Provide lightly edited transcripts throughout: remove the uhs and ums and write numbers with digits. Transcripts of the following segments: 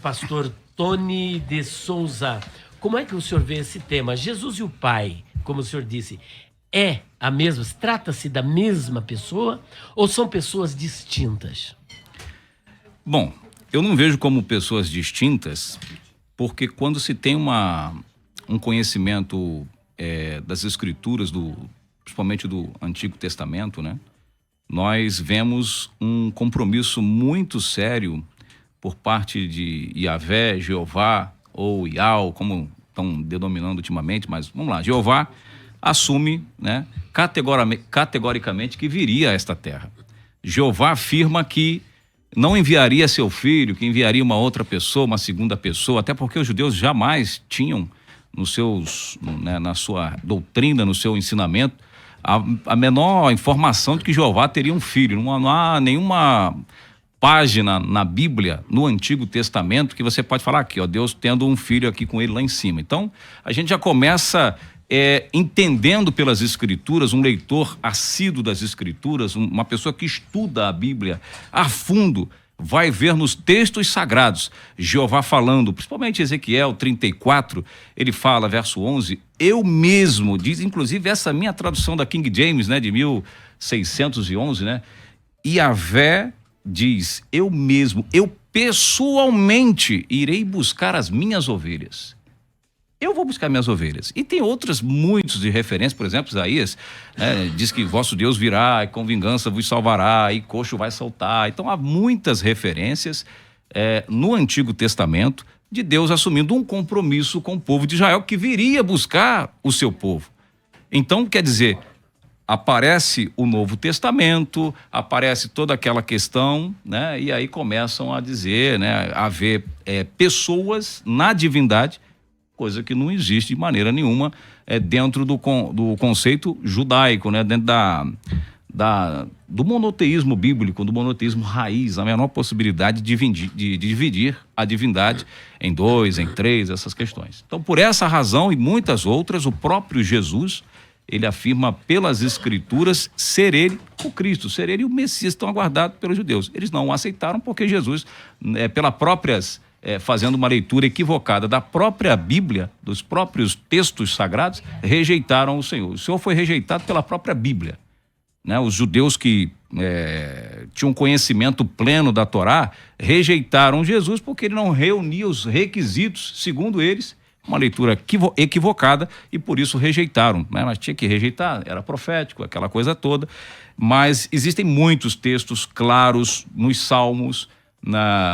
Pastor Tony de Souza, como é que o senhor vê esse tema? Jesus e o Pai, como o senhor disse, é a mesma, trata-se da mesma pessoa ou são pessoas distintas? Bom, eu não vejo como pessoas distintas, porque quando se tem um conhecimento das escrituras, principalmente do Antigo Testamento, né? Nós vemos um compromisso muito sério por parte de Yahvé, Jeová ou Yahweh, como estão denominando ultimamente, mas vamos lá, Jeová assume, né, categoricamente que viria a esta terra. Jeová afirma que não enviaria seu filho, que enviaria uma outra pessoa, uma segunda pessoa, até porque os judeus jamais tinham na sua doutrina, no seu ensinamento, a menor informação de que Jeová teria um filho. Não há nenhuma página na Bíblia, no Antigo Testamento, que você pode falar aqui, ó, Deus tendo um filho aqui com ele lá em cima. Então, a gente já começa entendendo pelas Escrituras, um leitor assíduo das Escrituras, uma pessoa que estuda a Bíblia a fundo, vai ver nos textos sagrados, Jeová falando, principalmente Ezequiel 34, ele fala, verso 11, eu mesmo, diz inclusive essa minha tradução da King James, né, de 1611, né, Yahvé diz, eu mesmo, eu pessoalmente irei buscar as minhas ovelhas. Eu vou buscar minhas ovelhas. E tem outras muitos de referência, por exemplo, Isaías, né, diz que vosso Deus virá e com vingança vos salvará e coxo vai saltar. Então há muitas referências no Antigo Testamento de Deus assumindo um compromisso com o povo de Israel que viria buscar o seu povo. Então, quer dizer, aparece o Novo Testamento, aparece toda aquela questão, né, e aí começam a dizer, né, a ver pessoas na divindade, coisa que não existe de maneira nenhuma dentro do conceito judaico, né? Dentro do monoteísmo bíblico, do monoteísmo raiz, a menor possibilidade de dividir a divindade em dois, em três, essas questões. Então, por essa razão e muitas outras, o próprio Jesus, ele afirma pelas Escrituras ser ele o Cristo, ser ele o Messias tão aguardado pelos judeus. Eles não o aceitaram porque Jesus, fazendo uma leitura equivocada da própria Bíblia, dos próprios textos sagrados, rejeitaram o Senhor. O Senhor foi rejeitado pela própria Bíblia, né? Os judeus que tinham conhecimento pleno da Torá rejeitaram Jesus porque ele não reunia os requisitos, segundo eles, uma leitura equivocada, e por isso rejeitaram, né? Mas tinha que rejeitar, era profético, aquela coisa toda. Mas existem muitos textos claros nos Salmos,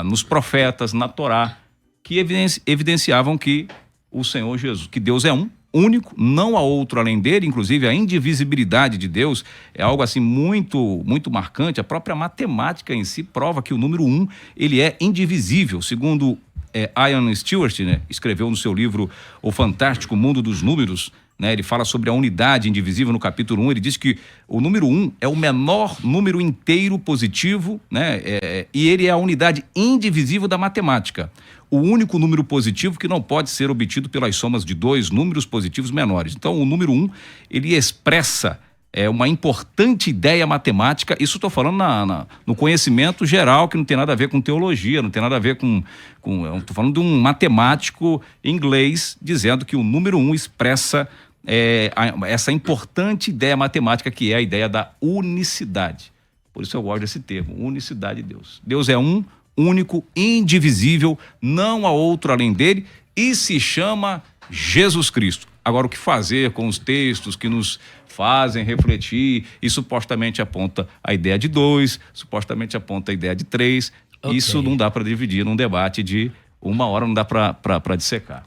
nos profetas, na Torá, que evidenciavam que o Senhor Jesus, que Deus é um, único, não há outro além dele. Inclusive a indivisibilidade de Deus é algo assim muito, muito marcante. A própria matemática em si prova que o número 1, ele é indivisível, segundo Ian Stewart, né, escreveu no seu livro O Fantástico Mundo dos Números, né, ele fala sobre a unidade indivisível no capítulo 1, ele diz que o número 1 é o menor número inteiro positivo, né, e ele é a unidade indivisível da matemática. O único número positivo que não pode ser obtido pelas somas de dois números positivos menores. Então, o número 1, ele expressa uma importante ideia matemática. Isso estou falando no conhecimento geral, que não tem nada a ver com teologia, não tem nada a ver com estou falando de um matemático inglês dizendo que o número 1 expressa essa importante ideia matemática, que é a ideia da unicidade. Por isso eu gosto desse termo, unicidade de Deus. Deus é um, único, indivisível, não há outro além dele, e se chama Jesus Cristo. Agora, o que fazer com os textos que nos fazem refletir e supostamente aponta a ideia de 2, supostamente aponta a ideia de 3, okay. Isso não dá para dividir num debate de 1 hora, não dá para dissecar.